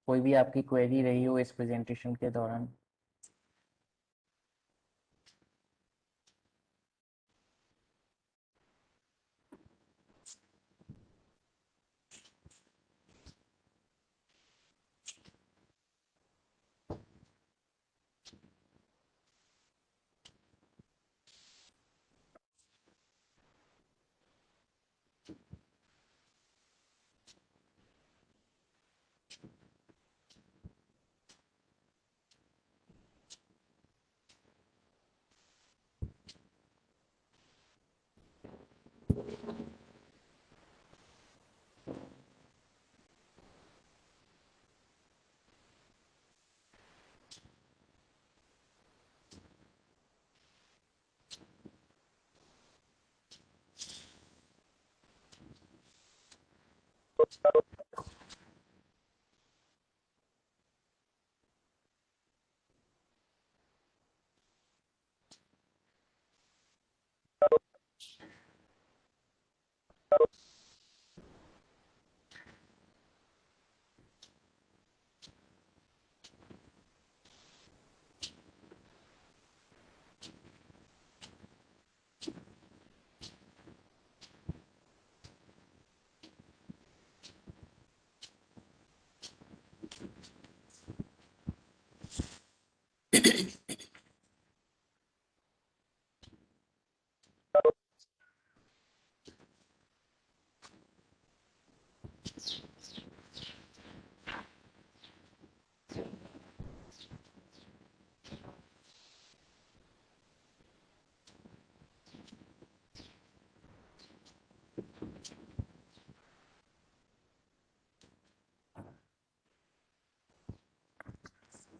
कोई भी आपकी क्वेरी रही हो इस प्रेजेंटेशन के दौरान.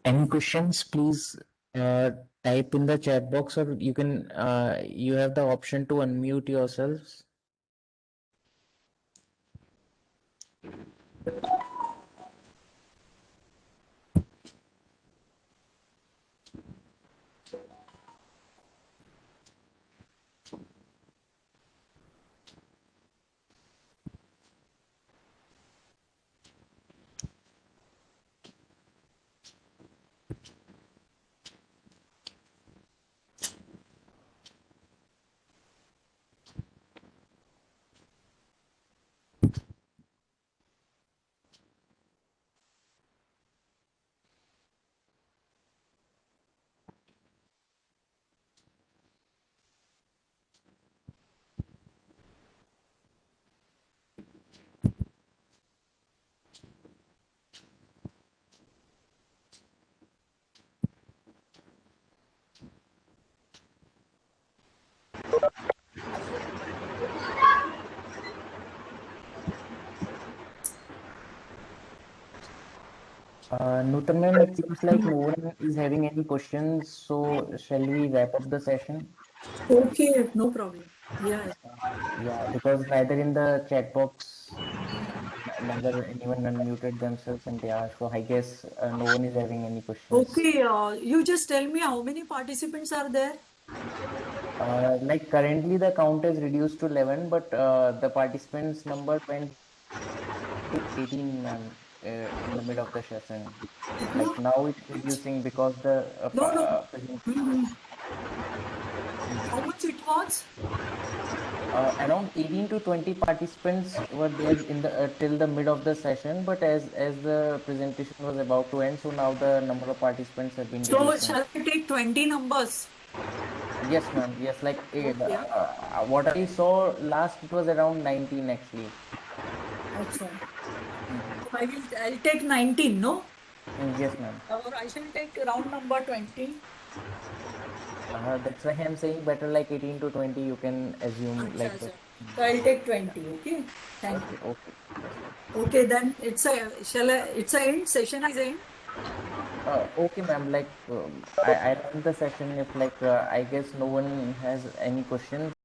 Any questions, please type in the chat box, or you can you have the option to unmute yourselves. Nutan ma'am, it seems like no one is having any questions, so shall we wrap up the session? Okay, no problem. Yeah. Yeah, because neither in the chat box, neither anyone unmuted themselves, and yeah, so I guess no one is having any questions. Okay, you just tell me how many participants are there? Like currently the count is reduced to 11, but the participants number went to 18, ma'am, in the middle of the session. कितना? Like now it's reducing because the No, no. present, How much it was? around 18 to 20 participants were there in the till the mid of the session, but as the presentation was about to end, so now the number of participants have been So reduced, ma'am. shall I take 20 numbers? Yes, ma'am. Yes, like Okay. what I saw last, it was around 19 actually. अच्छा. So I'll take 19, no? Yes, ma'am. Or I shall take round number 20. That's why I'm saying better like 18 to 20. You can assume अच्छा, like the. अच्छा. So I'll take 20, okay? Thank Okay, you. okay. Yes, ma'am. Okay, then it's a end, session is end. Okay, ma'am. Like I'll end the session if like I guess no one has any questions.